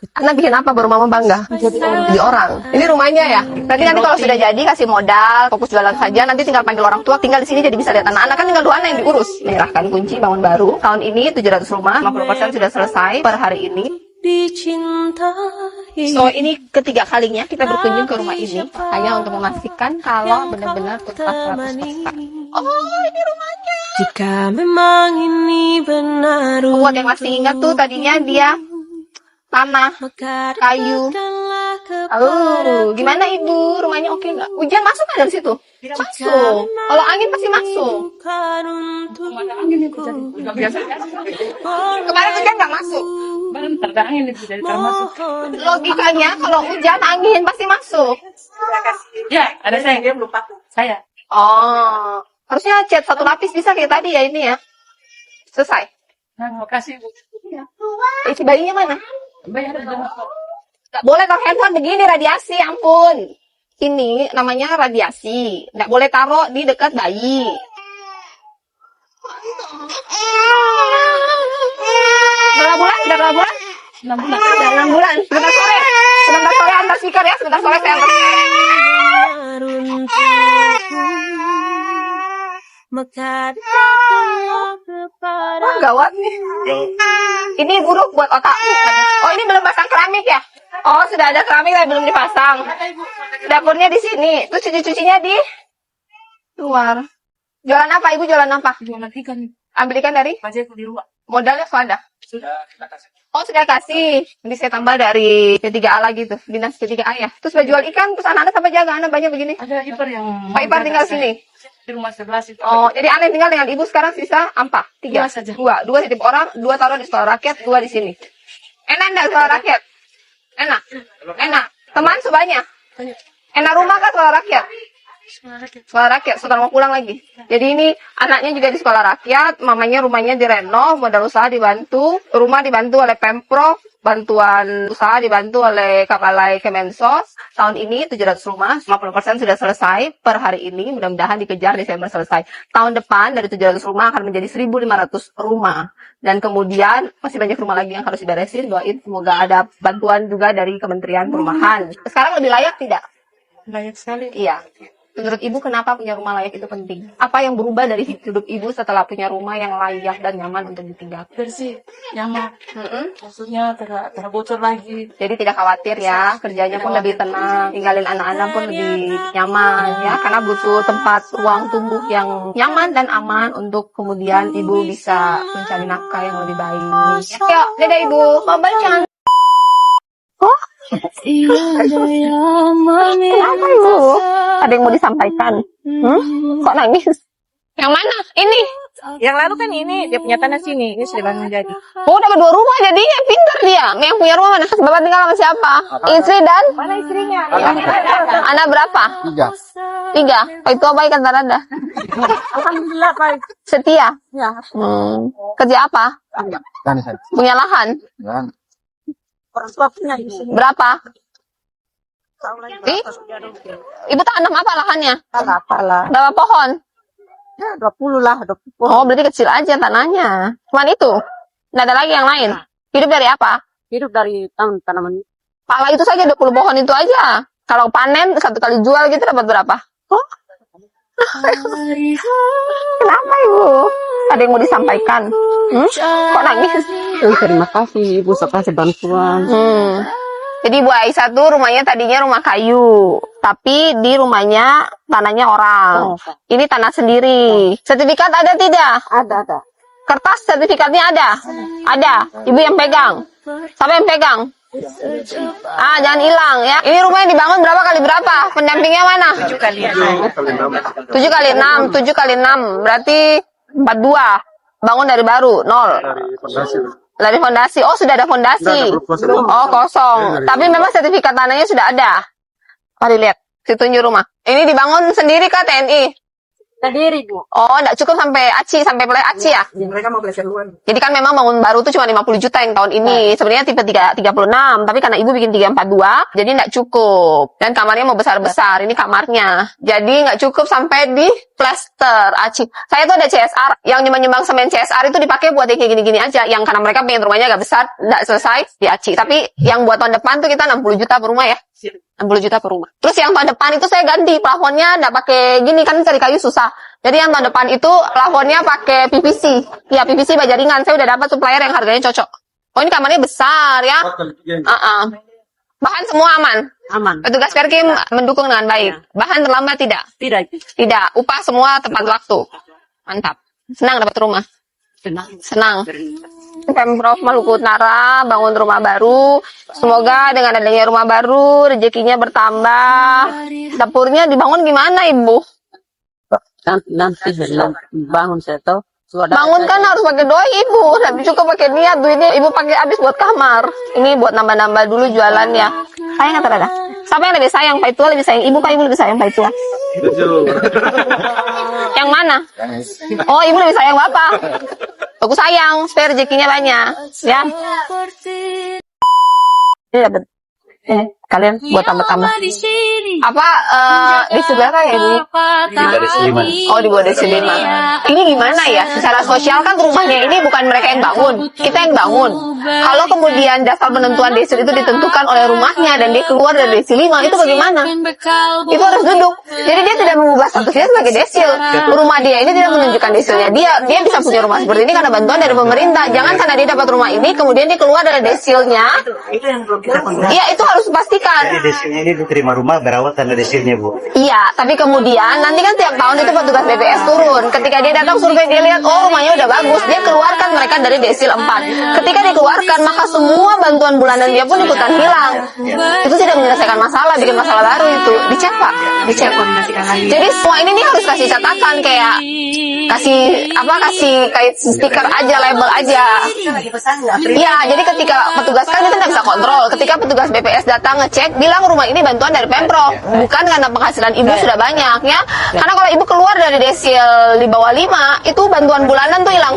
Anda bikin apa baru mama bangga? Jadi orang. Ini rumahnya ya. Nanti kalau sudah jadi kasih modal, fokus jualan saja. Nanti tinggal panggil orang tua, tinggal di sini jadi bisa lihat anak-anak. Kan tinggal 2 anak yang diurus. Menyerahkan kunci bangun baru. Tahun ini 700 rumah, 50% sudah selesai per hari ini. So ini ketiga kalinya kita berkunjung ke rumah ini hanya untuk memastikan kalau benar-benar tuntas 100%. Oh, ini rumahnya. Jika memang ini benar, Buat yang masih ingat tuh tadinya dia tanah, kayu. Oh, gimana ibu? Rumahnya oke nggak? Hujan masuk nggak dari situ? Masuk. Kalau angin pasti masuk. Kemarin hujan nggak masuk. Logikanya kalau hujan angin pasti masuk. Ya, ada saya, dia belum pakai. Saya. Oh, harusnya cat 1 lapis bisa kayak tadi ya ini ya. Selesai. Nah, makasih Bu. Isi bayinya mana? Bayar dong. Nggak boleh taruh handphone begini, radiasi, ampun. Ini namanya radiasi. Nggak boleh taruh di dekat bayi. Berapa bulan? Sudah berapa bulan? 6 bulan. Sudah 6 bulan. Sebentar sore. Sebentar sore antar speaker ya. Sebentar sore saya antar Wah, gawat nih. Ini buruk buat otakku. Oh, ini belum pasang keramik ya? Oh, sudah ada keramik tapi belum dipasang. Dapurnya di sini. Terus cuci-cucinya di luar. Jualan apa? Ibu jualan apa? Jualan ikan. Ambil ikan dari? Pajakku di rumah. Modalnya ada? Sudah kita kasih. Oh, sudah kasih. Nanti saya tambah dari P3A lagi tuh. Dinas P3A ya. Terus saya jual ikan. Terus anak-anak sampai jaga. Anak banyak begini. Ada ipar yang... Pak Ipar tinggal sini. Di rumah 11 itu. Oh, jadi aneh tinggal dengan ibu sekarang sisa apa? 3 Dua saja. 2 titip orang, 2 taruh di sekolah rakyat, 2 di sini. Enak enggak sekolah rakyat? Enak. Enak. Teman sebanyak. Enak rumah kan sekolah rakyat? Sekolah rakyat, sekarang mau pulang lagi. Jadi ini anaknya juga di sekolah rakyat, mamanya rumahnya direnov, modal usaha dibantu, rumah dibantu oleh Pemprov, bantuan usaha dibantu oleh Kapalai Kemensos. Tahun ini 700 rumah, 50% sudah selesai per hari ini, mudah-mudahan dikejar Desember selesai. Tahun depan dari 700 rumah akan menjadi 1.500 rumah. Dan kemudian masih banyak rumah lagi yang harus diberesin, doain semoga ada bantuan juga dari Kementerian Perumahan. Sekarang lebih layak tidak? Layak sekali. Iya. Menurut ibu kenapa punya rumah layak itu penting? Apa yang berubah dari hidup ibu setelah punya rumah yang layak dan nyaman untuk ditinggal? Bersih, nyaman. Maksudnya tidak bocor lagi. Jadi tidak khawatir ya, kerjanya pun lebih tenang, tinggalin anak-anak pun lebih nyaman ya, karena butuh tempat ruang tumbuh yang nyaman dan aman untuk kemudian ibu bisa mencari nafkah yang lebih baik. Yuk, dadah ibu, mama jangan. Kenapa ibu? Ada yang mau disampaikan? Kok nangis? Yang mana? Ini? Yang lalu kan ini, dia punya tanah sini. Ini sudah bangun jadi. Oh, dapat 2 rumah jadinya, pintar dia. Yang punya rumah mana? Bapak tinggal sama siapa? Istri dan? Mana istrinya? Anak berapa? 3. Oh, itu apa ikan tarada? Alhamdulillah, Pak. Setia? Ya. Kerja apa? Punya lahan? Orang tua punya. Berapa? Ibu tanam apa lahannya? Apalah. Berapa pohon? Ya, 20 lah. 20. Oh, berarti kecil aja tanahnya. Cuman itu? Nggak ada lagi yang lain? Hidup dari apa? Hidup dari tanaman. Pala itu saja 20 pohon itu aja. Kalau panen 1 kali jual gitu dapat berapa? Oh. Kenapa ibu? Ada yang mau disampaikan? Kok nangis? Terima kasih Ibu sudah kasih bantuan. Jadi Bu Aisyah tuh rumahnya tadinya rumah kayu, tapi di rumahnya tanahnya orang. Ini tanah sendiri. Sertifikat ada tidak? Ada. Kertas sertifikatnya ada? Ada. Ibu yang pegang. Siapa yang pegang? Jangan hilang ya. Ini rumahnya dibangun berapa kali berapa? Pendampingnya mana? 7 kali 6. 7 kali 6. 7 kali 6. Berarti 42. Bangun dari baru, 0. Dari fondasi. Oh, sudah ada fondasi. Oh, kosong. Tapi memang sertifikat tanahnya sudah ada. Mari lihat. Ditunjuk rumah. Ini dibangun sendiri kah TNI? Terdiri, Bu. Oh, enggak cukup sampai ACI, sampai mulai ACI ya? Mereka mau belajar duluan. Jadi kan memang bangun baru tuh cuma 50 juta yang tahun ini. Sebenarnya tipe 36, tapi karena ibu bikin 342, jadi enggak cukup. Dan kamarnya mau besar-besar, ini kamarnya. Jadi enggak cukup sampai di plaster ACI. Saya tuh ada CSR, yang nyumbang semen CSR itu dipakai buat yang kayak gini-gini aja. Yang karena mereka pengen rumahnya agak besar, enggak selesai di ACI. Tapi yang buat tahun depan tuh kita 60 juta per rumah ya. 60 juta per rumah. Terus yang tahun depan itu saya ganti plafonnya enggak pakai gini, kan cari kayu susah. Jadi yang tahun depan itu plafonnya pakai PVC. Ya, PVC baja ringan. Saya udah dapat supplier yang harganya cocok. Oh, ini kamarnya besar ya. Bahan semua aman. Aman. Petugas Perkim mendukung dengan baik. Bahan terlambat tidak? Tidak. Tidak. Upah semua tepat waktu. Mantap. Senang dapat rumah. Senang. Pemprov Maluku Utara bangun rumah baru. Semoga dengan adanya rumah baru rezekinya bertambah. Dapurnya dibangun gimana, Ibu? Nanti belum bangun saya tahu. Bangun kan harus pakai doi, Ibu. Tapi cukup pakai niat, duitnya Ibu pakai habis buat kamar. Ini buat nambah-nambah dulu jualannya. Sayang atau ada? Siapa yang lebih sayang? Pak Itua lebih sayang Ibu, Pak Ibu lebih sayang Pak Itua? Yang mana? Oh, Ibu lebih sayang Bapak. Aku sayang, supaya rezekinya banyak. Ya. Ini dapat. Kalian buat tambah-tambah. Apa di sebelah kan ya ini? Di bawah desi 5. Oh, di bawah desi 5. Ini gimana ya? Secara sosial kan rumahnya ini bukan mereka yang bangun, kita yang bangun. Kalau kemudian dasar penentuan desil itu ditentukan oleh rumahnya dan dia keluar dari desi 5, itu bagaimana? Itu harus duduk. Jadi dia tidak mengubah statusnya sebagai desil. Rumah dia ini tidak menunjukkan desilnya. Dia bisa punya rumah seperti ini karena bantuan dari pemerintah. Jangan karena dia dapat rumah ini kemudian dia keluar dari desilnya. Itu yang belum kita kontrol. Iya, itu harus dipastikan. Jadi desilnya ini diterima rumah berawat tanda desilnya, Bu. Iya, tapi kemudian nanti kan tiap tahun itu petugas BPS turun. Ketika dia datang survei, dia lihat, oh rumahnya udah bagus, dia keluarkan mereka dari desil 4. Ketika dikeluarkan, maka semua bantuan bulanan dia pun ikutan hilang. Itu tidak menyelesaikan masalah, bikin masalah baru itu. Dicek, Pak. Dicek. Jadi semua ini nih harus kasih catatan kayak kasih kayak stiker aja, label aja. Iya, jadi ketika petugas kan kita nggak bisa kontrol. Ketika petugas BPS datang ngecek, bilang rumah ini bantuan dari Pemprov, bukan karena penghasilan ibu sudah banyak ya. Karena kalau ibu keluar dari desil di bawah 5, itu bantuan bulanan tuh hilang